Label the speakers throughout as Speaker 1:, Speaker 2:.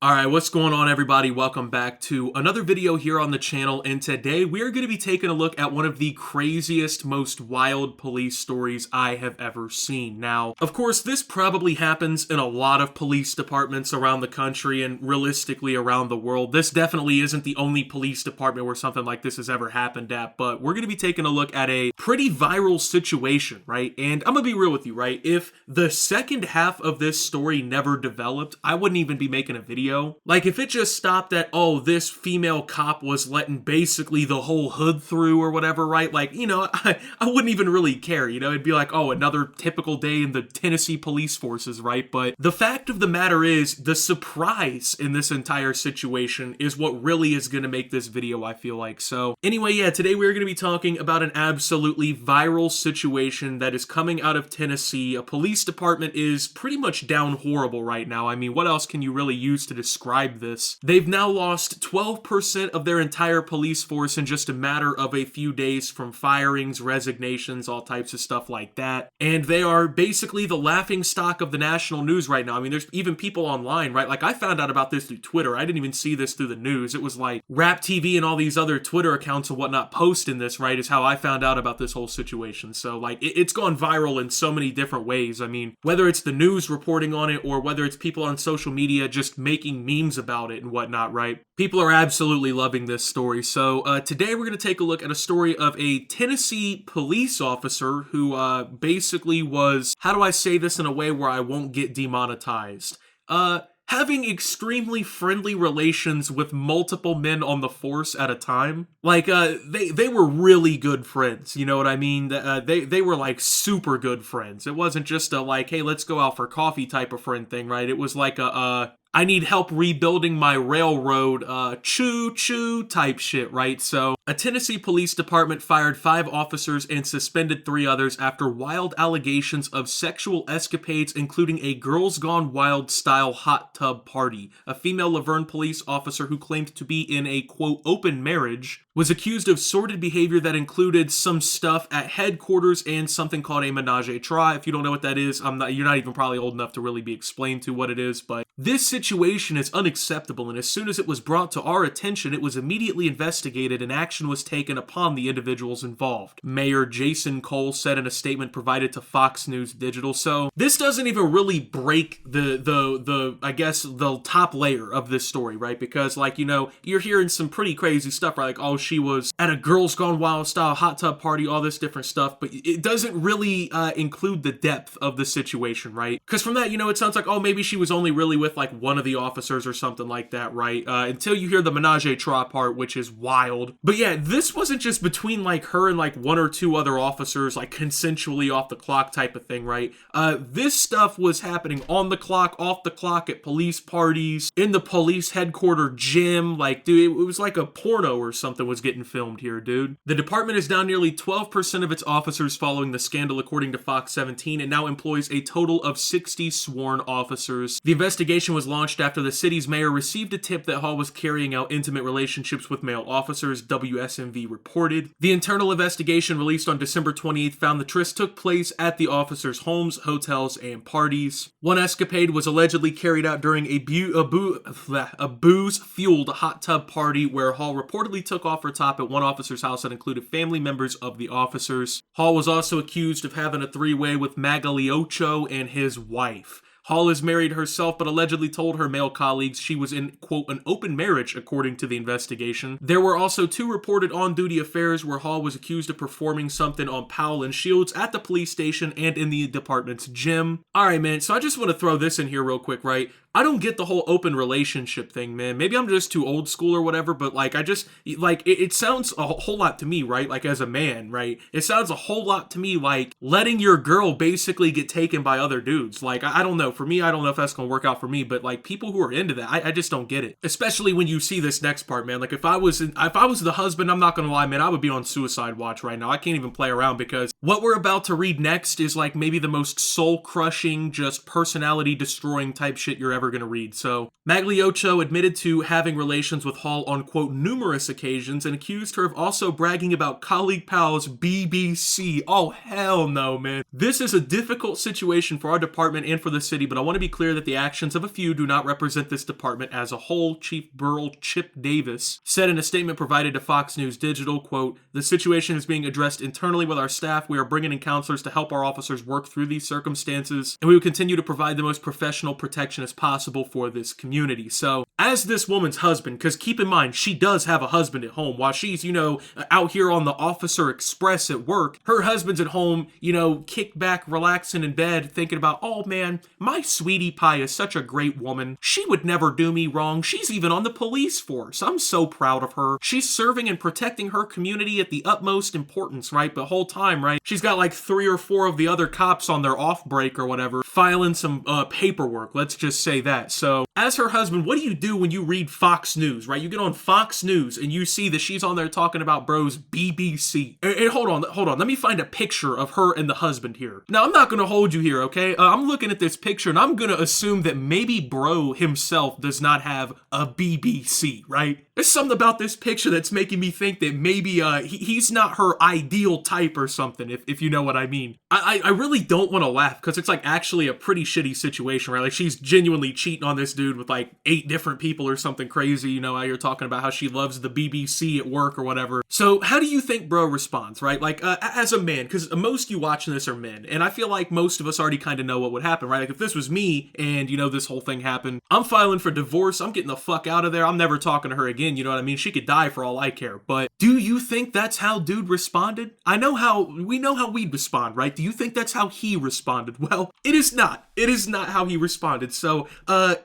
Speaker 1: Alright, what's going on everybody? Welcome back to another video here on the channel, and today we are going to be taking a look at one of the craziest, most wild police stories I have ever seen. Now, of course, this probably happens in a lot of police departments around the country and realistically around the world. This definitely isn't the only police department where something like this has ever happened at, but we're going to be taking a look at a pretty viral situation, right? And I'm going to be real with you, right? If the second half of this story never developed, I wouldn't even be making a video. Like, if it just stopped at, oh, this female cop was letting basically the whole hood through or whatever, right? Like, I wouldn't even really care, It'd be like, oh, another typical day in the Tennessee police forces, right? But the fact of the matter is, the surprise in this entire situation is what really is going to make this video, I feel like. So, anyway, yeah, today we're going to be talking about an absolutely viral situation that is coming out of Tennessee. A police department is pretty much down horrible right now. I mean, what else can you really use to describe this? They've now lost 12% of their entire police force in just a matter of a few days from firings, resignations, all types of stuff like that. And they are basically the laughing stock of the national news right now. I mean, there's even people online, right? Like, I found out about this through Twitter. I didn't even see this through the news. It was like Rap TV and all these other Twitter accounts and whatnot posting this, right? Is how I found out about this whole situation. So, like, it's gone viral in so many different ways. I mean, whether it's the news reporting on it or whether it's people on social media just making memes about it and whatnot, right? People are absolutely loving this story. So today we're going to take a look at a story of a Tennessee police officer who basically was, how do I say this in a way where I won't get demonetized? Having extremely friendly relations with multiple men on the force at a time. Like, they were really good friends, you know what I mean? They were, like, super good friends. It wasn't just a, like, hey, let's go out for coffee type of friend thing, right? It was like I need help rebuilding my railroad, choo-choo type shit, right? So, a Tennessee police department fired 5 officers and suspended 3 others after wild allegations of sexual escapades, including a Girls Gone Wild style hot tub party. A female Laverne police officer who claimed to be in a, quote, open marriage was accused of sordid behavior that included some stuff at headquarters and something called a menage a trois. If you don't know what that is, you're not even probably old enough to really be explained to what it is, but this situation is unacceptable, and as soon as it was brought to our attention, it was immediately investigated and action was taken upon the individuals involved. Mayor Jason Cole said in a statement provided to Fox News Digital. So this doesn't even really break the I guess the top layer of this story, right? Because, like, you're hearing some pretty crazy stuff, right? Like, oh, she was at a Girls Gone Wild style hot tub party, all this different stuff, but it doesn't really include the depth of the situation, right? Because from that, it sounds like, oh, maybe she was only really with like one of the officers or something like that, right? Until you hear the menage a trois part, which is wild. But yeah, this wasn't just between like her and like 1 or 2 other officers, like consensually off the clock type of thing, right? This stuff was happening on the clock, off the clock, at police parties, in the police headquarters gym. Like, dude, it was like a porno or something was getting filmed here, dude. The department is down nearly 12% of its officers following the scandal, according to Fox 17, and now employs a total of 60 sworn officers. The investigation was launched after the city's mayor received a tip that Hall was carrying out intimate relationships with male officers, WSMV reported. The internal investigation released on December 28th found the tryst took place at the officers' homes, hotels, and parties. One escapade was allegedly carried out during a booze-fueled hot tub party where Hall reportedly took off her top at one officer's house that included family members of the officers. Hall was also accused of having a 3-way with Magaliocho and his wife. Hall is married herself, but allegedly told her male colleagues she was in, quote, an open marriage, according to the investigation. There were also 2 reported on-duty affairs where Hall was accused of performing something on Powell and Shields at the police station and in the department's gym. Alright, man, so I just want to throw this in here real quick, right? I don't get the whole open relationship thing, man. Maybe I'm just too old school or whatever, but like, it sounds a whole lot to me, right? Like, as a man, right? It sounds a whole lot to me like letting your girl basically get taken by other dudes. Like, I don't know. For me, I don't know if that's gonna work out for me, but like, people who are into that, I just don't get it. Especially when you see this next part, man. Like, if I was the husband, I'm not gonna lie, man, I would be on suicide watch right now. I can't even play around because what we're about to read next is like maybe the most soul-crushing, just personality-destroying type shit you're ever going to read. So Magliocho admitted to having relations with Hall on, quote, numerous occasions and accused her of also bragging about colleague pals BBC. Oh, hell no, man. This is a difficult situation for our department and for the city, but I want to be clear that the actions of a few do not represent this department as a whole, Chief Burl Chip Davis said in a statement provided to Fox News Digital, quote, the situation is being addressed internally with our staff. We are bringing in counselors to help our officers work through these circumstances, and we will continue to provide the most professional protection as possible for this community. So, as this woman's husband, because keep in mind, she does have a husband at home. While she's, out here on the Officer Express at work, her husband's at home, kicked back, relaxing in bed, thinking about, oh man, my sweetie pie is such a great woman. She would never do me wrong. She's even on the police force. I'm so proud of her. She's serving and protecting her community at the utmost importance, right? But whole time, right? She's got like 3 or 4 of the other cops on their off break or whatever, filing some paperwork. Let's just say that. So, as her husband, what do you do when you read Fox News, right? You get on Fox News and you see that she's on there talking about bro's BBC. And hold on. Let me find a picture of her and the husband here. Now, I'm not going to hold you here, okay? I'm looking at this picture and I'm going to assume that maybe bro himself does not have a BBC, right? There's something about this picture that's making me think that maybe he's not her ideal type or something, if you know what I mean. I really don't want to laugh because it's like actually a pretty shitty situation, right? Like she's genuinely cheating on this dude with like 8 different people or something crazy, how you're talking about how she loves the BBC at work or whatever. So how do you think bro responds, right? Like as a man, because most you watching this are men, and I feel like most of us already kind of know what would happen, right? Like if this was me and this whole thing happened, I'm filing for divorce, I'm getting the fuck out of there, I'm never talking to her again, you know what I mean? She could die for all I care. But do you think that's how dude responded? We know how we'd respond, right? Do you think that's how he responded? Well, it is not. It is not how he responded. So,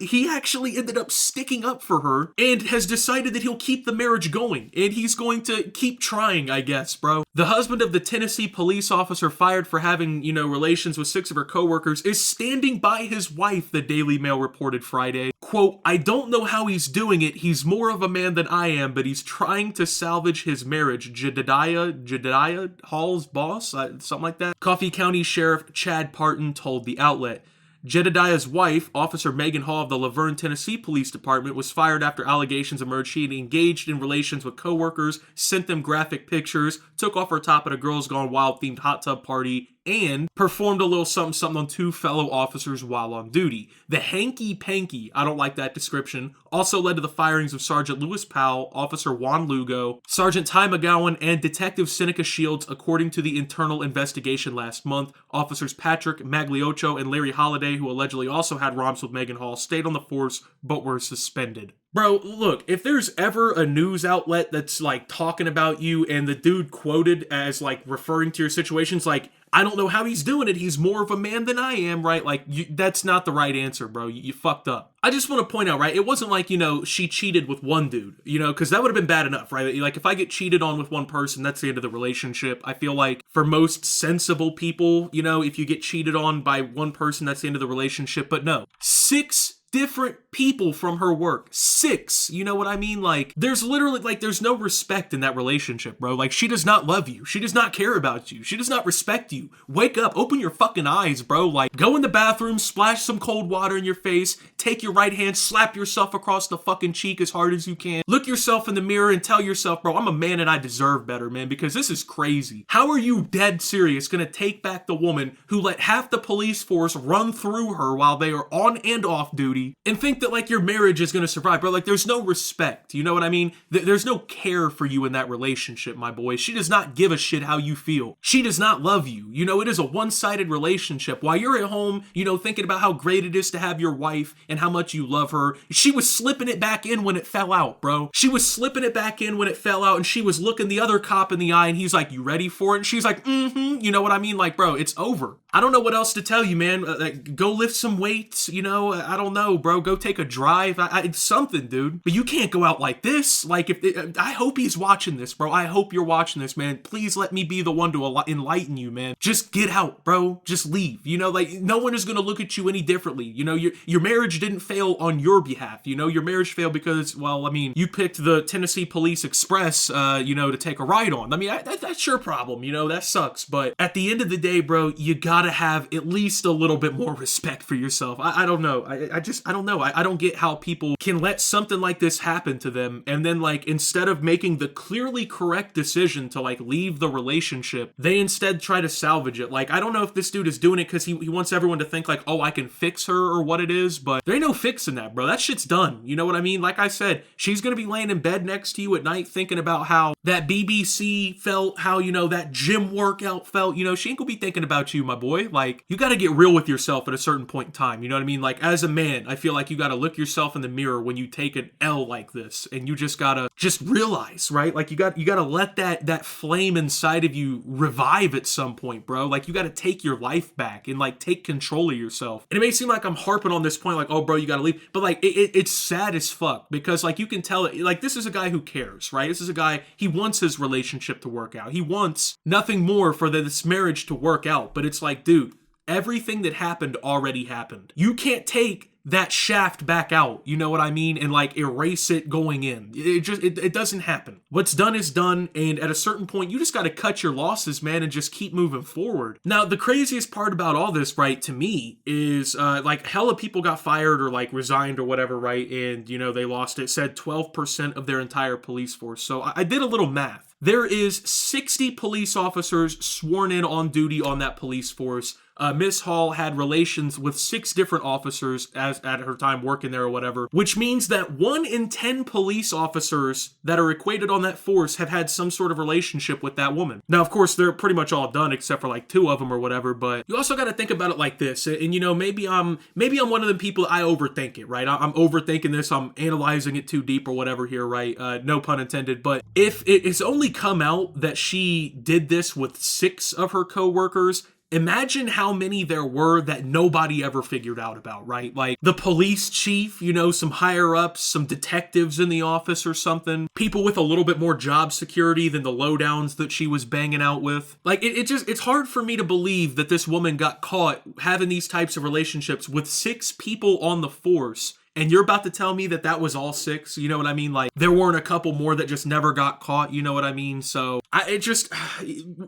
Speaker 1: he actually ended up sticking up for her and has decided that he'll keep the marriage going. And he's going to keep trying, I guess, bro. The husband of the Tennessee police officer fired for having, relations with 6 of her coworkers is standing by his wife, the Daily Mail reported Friday. Quote, I don't know how he's doing it. He's more of a man than I am, but he's trying to salvage his marriage. Jedediah Hall's boss? Something like that. Coffee County Sheriff Chad Parton told the outlet. Jedediah's wife, Officer Megan Hall of the Laverne, Tennessee Police Department, was fired after allegations emerged she had engaged in relations with coworkers, sent them graphic pictures, took off her top at a Girls Gone Wild themed hot tub party, and performed a little something on 2 fellow officers while on duty. The hanky-panky, I don't like that description, also led to the firings of Sergeant Lewis Powell, Officer Juan Lugo, Sergeant Ty McGowan, and Detective Seneca Shields, according to the internal investigation last month. Officers Patrick Magliocho and Larry Holliday, who allegedly also had romps with Megan Hall, stayed on the force but were suspended. Bro, look, if there's ever a news outlet that's like talking about you and the dude quoted as like referring to your situations, like, I don't know how he's doing it. He's more of a man than I am, right? Like, that's not the right answer, bro. You fucked up. I just want to point out, right? It wasn't like, she cheated with one dude, because that would have been bad enough, right? Like, if I get cheated on with one person, that's the end of the relationship. I feel like for most sensible people, if you get cheated on by one person, that's the end of the relationship. But no, 6 different people from her work. 6. You know what I mean? Like, there's literally, like, there's no respect in that relationship, bro. Like, she does not love you. She does not care about you. She does not respect you. Wake up. Open your fucking eyes, bro. Like, go in the bathroom, splash some cold water in your face, take your right hand, slap yourself across the fucking cheek as hard as you can. Look yourself in the mirror and tell yourself, bro, I'm a man and I deserve better, man, because this is crazy. How are you dead serious gonna take back the woman who let half the police force run through her while they are on and off duty and think that like your marriage is going to survive, bro? Like there's no respect, you know what I mean? There's no care for you in that relationship, my boy. She does not give a shit how you feel. She does not love you. It is a one-sided relationship. While you're at home, thinking about how great it is to have your wife and how much you love her, she was slipping it back in when it fell out, bro. She was slipping it back in when it fell out, and she was looking the other cop in the eye, and he's like, you ready for it? And she's like, you know what I mean? Like, bro, it's over. I don't know what else to tell you, man. Go lift some weights, I don't know, bro. Go take a drive. It's something, dude. But you can't go out like this. Like, I hope he's watching this, bro. I hope you're watching this, man. Please let me be the one to enlighten you, man. Just get out, bro. Just leave. Like, no one is gonna look at you any differently. Your marriage didn't fail on your behalf. Your marriage failed because, well, I mean, you picked the Tennessee Police Express, to take a ride on. I mean, that's your problem. That sucks. But at the end of the day, bro, you gotta gotta have at least a little bit more respect for yourself. I don't know. I don't know. I don't get how people can let something like this happen to them, and then like instead of making the clearly correct decision to like leave the relationship, they instead try to salvage it. Like, I don't know if this dude is doing it because he wants everyone to think like, oh, I can fix her or what it is, but there ain't no fixing that, bro. That shit's done. You know what I mean? Like I said, she's gonna be laying in bed next to you at night thinking about how that BBC felt, how, you know, that gym workout felt. You know, she ain't gonna be thinking about you, my boy. Like, you gotta get real with yourself at a certain point in time. You know what I mean? Like, as a man, I feel like you gotta look yourself in the mirror when you take an L like this, and you just gotta realize, right? Like, you gotta let that flame inside of you revive at some point, bro. Like, you gotta take your life back and like take control of yourself. And it may seem like I'm harping on this point, like, oh, bro, you gotta leave, but like it's sad as fuck, because like you can tell it, like, this is a guy who cares, right? This is a guy, he wants his relationship to work out. He wants nothing more for this marriage to work out. But it's like, dude, everything that happened already happened. You can't take that shaft back out, you know what I mean, and like erase it going in. It doesn't happen. What's done is done, and at a certain point, you just got to cut your losses, man, and just keep moving forward. Now, the craziest part about all this, right, to me, is like hella people got fired or like resigned or whatever, right, and you know, they lost, it said 12% of their entire police force. So I did a little math. There is 60 police officers sworn in on duty on that police force. Miss Hall had relations with 6 different officers as at her time working there or whatever, which means that 1 in 10 police officers that are equated on that force have had some sort of relationship with that woman. Now, of course, they're pretty much all done except for like 2 of them or whatever, but you also got to think about it like this. And you know, maybe I'm one of the people, I overthink it, right? I'm overthinking this. I'm analyzing it too deep or whatever here, right? No pun intended. But if it's only come out that she did this with 6 of her coworkers, imagine how many there were that nobody ever figured out about, right? Like the police chief, you know, some higher ups, some detectives in the office or something, people with a little bit more job security than the lowdowns that she was banging out with. Like it's hard for me to believe that this woman got caught having these types of relationships with 6 people on the force. And you're about to tell me that was all 6, you know what I mean? Like, there weren't a couple more that just never got caught, you know what I mean? So,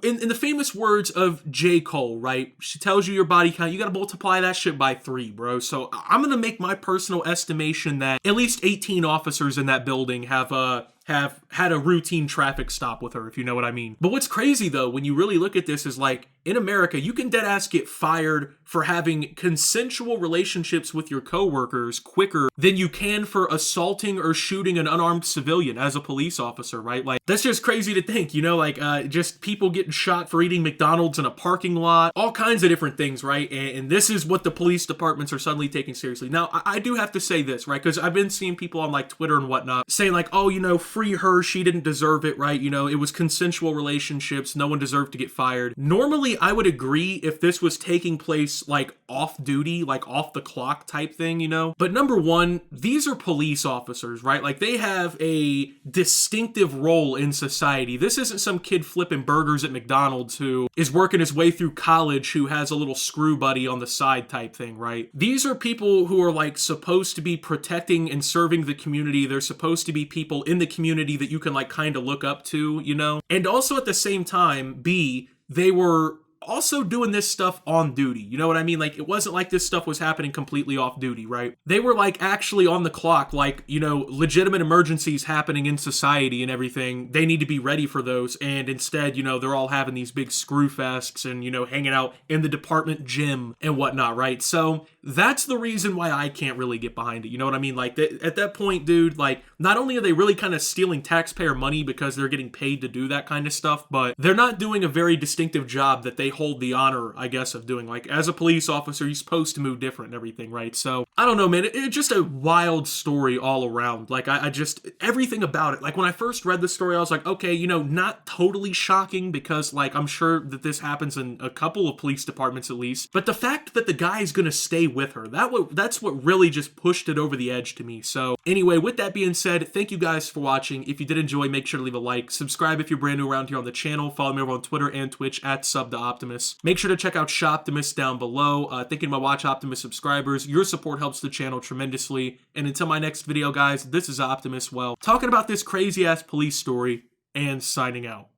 Speaker 1: in the famous words of J. Cole, right? She tells you your body count, you gotta multiply that shit by 3, bro. So, I'm gonna make my personal estimation that at least 18 officers in that building have had a routine traffic stop with her, if you know what I mean. But what's crazy, though, when you really look at this is like, in America, you can deadass get fired for having consensual relationships with your coworkers quicker than you can for assaulting or shooting an unarmed civilian as a police officer, right? Like, that's just crazy to think, you know, like just people getting shot for eating McDonald's in a parking lot, all kinds of different things, right? And this is what the police departments are suddenly taking seriously. Now, I do have to say this, right? Because I've been seeing people on like Twitter and whatnot saying like, oh, you know, free her, she didn't deserve it, right? You know, it was consensual relationships, no one deserved to get fired. Normally, I would agree if this was taking place like off duty, like off the clock type thing, you know? But number one, these are police officers, right? Like, they have a distinctive role in society. This isn't some kid flipping burgers at McDonald's who is working his way through college who has a little screw buddy on the side type thing, right? These are people who are like supposed to be protecting and serving the community. They're supposed to be people in the community that you can like kind of look up to, you know? And also at the same time, they were also doing this stuff on duty. You know what I mean? Like, it wasn't like this stuff was happening completely off duty, right? They were like actually on the clock, like, you know, legitimate emergencies happening in society and everything. They need to be ready for those. And instead, you know, they're all having these big screw fests and, you know, hanging out in the department gym and whatnot, right? So that's the reason why I can't really get behind it. You know what I mean? Like, at that point, dude, like, not only are they really kind of stealing taxpayer money because they're getting paid to do that kind of stuff, but they're not doing a very distinctive job that they hold the honor, I guess, of doing. Like, as a police officer, you're supposed to move different and everything, right? So, I don't know, man. It's just a wild story all around. Like, I just, everything about it. Like, when I first read the story, I was like, okay, you know, not totally shocking because, like, I'm sure that this happens in a couple of police departments at least. But the fact that the guy is going to stay with her, that's what really just pushed it over the edge to me. So, anyway, with that being said, thank you guys for watching. If you did enjoy, make sure to leave a like. Subscribe if you're brand new around here on the channel. Follow me over on Twitter and Twitch at @SubTheOptimus. Make sure to check out Shoptimus down below. Thinking about Watch Optimus subscribers. Your support helps the channel tremendously. And until my next video, guys, this is Optimus, well, talking about this crazy-ass police story and signing out.